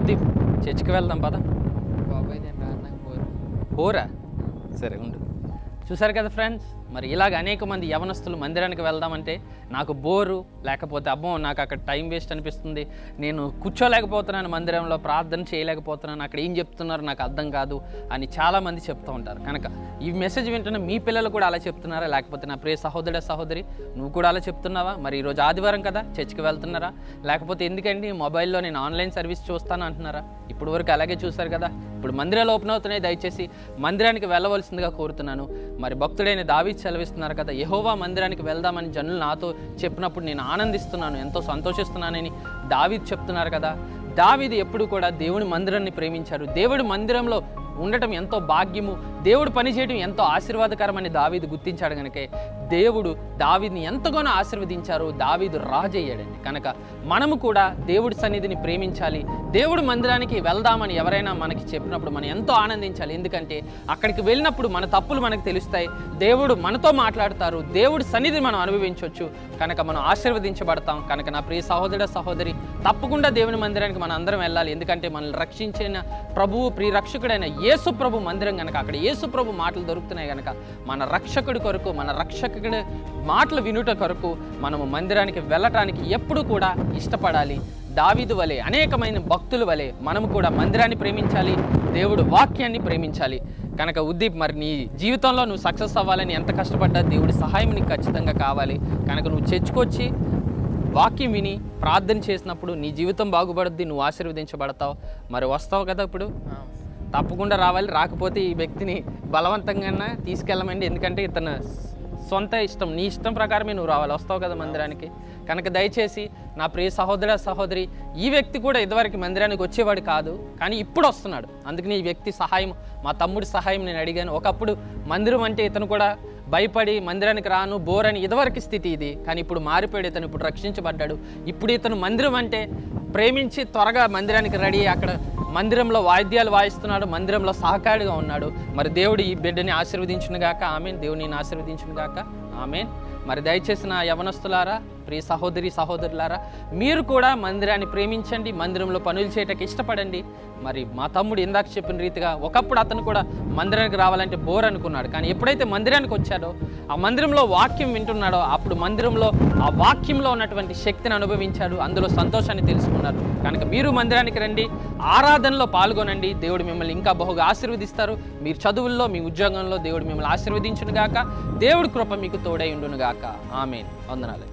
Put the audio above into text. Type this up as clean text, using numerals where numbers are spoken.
ఉద్దీప్ చర్చికి వెళ్దాం పద. బాబాయ్ నేను రాను, నాకు బోరా సరే ఉండు. చూసారు కదా ఫ్రెండ్స్, మరి ఇలాగ అనేక మంది యవనస్తులు మందిరానికి వెళ్దామంటే నాకు బోరు, లేకపోతే అబ్బో నాకు అక్కడ టైం వేస్ట్ అనిపిస్తుంది, నేను కూర్చోలేకపోతున్నాను, మందిరంలో ప్రార్థన చేయలేకపోతున్నాను, అక్కడ ఏం చెప్తున్నారు నాకు అర్థం కాదు అని చాలామంది చెప్తూ ఉంటారు. కనుక ఈ మెసేజ్ వింటున్న మీ పిల్లలు కూడా అలా చెప్తున్నారా? లేకపోతే నా ప్రియ సహోదర సహోదరి నువ్వు కూడా అలా చెప్తున్నావా? మరి ఈరోజు ఆదివారం కదా చర్చికి వెళ్తున్నారా? లేకపోతే ఎందుకండి మొబైల్లో నేను ఆన్లైన్ సర్వీస్ చూస్తాను అంటున్నారా? ఇప్పుడు వరకు అలాగే చూశారు కదా. ఇప్పుడు మందిరాలు ఓపెన్ అవుతున్నాయి, దయచేసి మందిరానికి వెళ్ళవలసిందిగా కోరుతున్నాను. మరి భక్తుడైన దావీదు సెలవిస్తున్నారు కదా, యెహోవా మందిరానికి వెళ్దామని జనులు నాతో చెప్పినప్పుడు నేను ఆనందిస్తున్నాను, ఎంతో సంతోషిస్తున్నానని దావీదు చెప్తున్నారు కదా. దావీదు ఎప్పుడు కూడా దేవుని మందిరాన్ని ప్రేమించారు. దేవుడి మందిరంలో ఉండటం ఎంతో భాగ్యము, దేవుడు పనిచేయడం ఎంతో ఆశీర్వాదకరమని దావీదు గుర్తించాడు. కనుక దేవుడు దావీదుని ఎంతగానో ఆశీర్వదించారు, దావీదు రాజు అయ్యాడండి. కనుక మనము కూడా దేవుడి సన్నిధిని ప్రేమించాలి. దేవుడి మందిరానికి వెళ్దామని ఎవరైనా మనకి చెప్పినప్పుడు మనం ఎంతో ఆనందించాలి. ఎందుకంటే అక్కడికి వెళ్ళినప్పుడు మన తప్పులు మనకు తెలుస్తాయి, దేవుడు మనతో మాట్లాడతారు, దేవుడి సన్నిధిని మనం అనుభవించవచ్చు. కనుక మనం ఆశీర్వదించబడతాం. కనుక నా ప్రియ సహోదర సహోదరి తప్పకుండా దేవుని మందిరానికి మనం అందరం వెళ్ళాలి. ఎందుకంటే మనల్ని రక్షించిన ప్రభువు, ప్రియ రక్షకుడైన యేసు ప్రభు మందిరం కనుక అక్కడ యేసు ప్రభు మాటలు దొరుకుతున్నాయి. కనుక మన రక్షకుడి కొరకు, మన రక్షకుడి మాటలు వినుట కొరకు మనము మందిరానికి వెళ్ళటానికి ఎప్పుడు కూడా ఇష్టపడాలి. దావీదు వలె, అనేకమైన భక్తుల వలె మనము కూడా మందిరాన్ని ప్రేమించాలి, దేవుడు వాక్యాన్ని ప్రేమించాలి. కనుక ఉద్దీప్, మరి నీ జీవితంలో నువ్వు సక్సెస్ అవ్వాలని ఎంత కష్టపడ్డా దేవుడి సహాయం నీకు ఖచ్చితంగా కావాలి. కనుక నువ్వు చర్చికొచ్చి వాక్యం విని ప్రార్థన చేసినప్పుడు నీ జీవితం బాగుపడుద్ది, నువ్వు ఆశీర్వదించబడతావు. మరి వస్తావు కదా ఇప్పుడు? తప్పకుండా రావాలి. రాకపోతే ఈ వ్యక్తిని బలవంతంగా తీసుకెళ్ళమండి, ఎందుకంటే ఇతను సొంత ఇష్టం, నీ ఇష్టం ప్రకారమే నువ్వు రావాలి. వస్తావు కదా మందిరానికి? కనుక దయచేసి నా ప్రియ సహోదర సహోదరి, ఈ వ్యక్తి కూడా ఇదివరకు మందిరానికి వచ్చేవాడు కాదు, కానీ ఇప్పుడు వస్తున్నాడు. అందుకని ఈ వ్యక్తి సహాయం, మా తమ్ముడి సహాయం నేను అడిగాను. ఒకప్పుడు మందిరం అంటే ఇతను కూడా భయపడి మందిరానికి రాను, బోర్ అని ఇదివరకు స్థితి ఇది. కానీ ఇప్పుడు మారిపోయాడు, ఇతను ఇప్పుడు రక్షించబడ్డాడు. ఇప్పుడు ఇతను మందిరం అంటే ప్రేమించి త్వరగా మందిరానికి రెడీ, అక్కడ మందిరంలో వాయిద్యాలు వాయిస్తున్నాడు, మందిరంలో సహకారిగా ఉన్నాడు. మరి దేవుడు ఈ బిడ్డని ఆశీర్వదించునుగాక. ఆమెన్. దేవుడు నేను ఆశీర్వదించునుగాక. ఆమెన్. మరి దయచేసి నా యవనస్తులారా, ప్రియ సహోదరి సహోదరులారా, మీరు కూడా మందిరాన్ని ప్రేమించండి, మందిరంలో పనులు చేయటానికి ఇష్టపడండి. మరి మా తమ్ముడు ఇందాక చెప్పిన రీతిగా ఒకప్పుడు అతను కూడా మందిరానికి రావాలంటే బోర్ అనుకున్నాడు, కానీ ఎప్పుడైతే మందిరానికి వచ్చాడో, ఆ మందిరంలో వాక్యం వింటున్నాడో, అప్పుడు మందిరంలో ఆ వాక్యంలో ఉన్నటువంటి శక్తిని అనుభవించాడు, అందులో సంతోషాన్ని తెలుసుకున్నారు. కనుక మీరు మందిరానికి రండి, ఆరాధనలో పాల్గొనండి. దేవుడు మిమ్మల్ని ఇంకా బహుగా ఆశీర్వదిస్తారు. మీరు చదువుల్లో, మీ ఉద్యోగంలో దేవుడు మిమ్మల్ని ఆశీర్వదించునుగాక. దేవుడి కృప మీకు తోడై ఉండునుగాక. ఆమేన్. వందనాలు.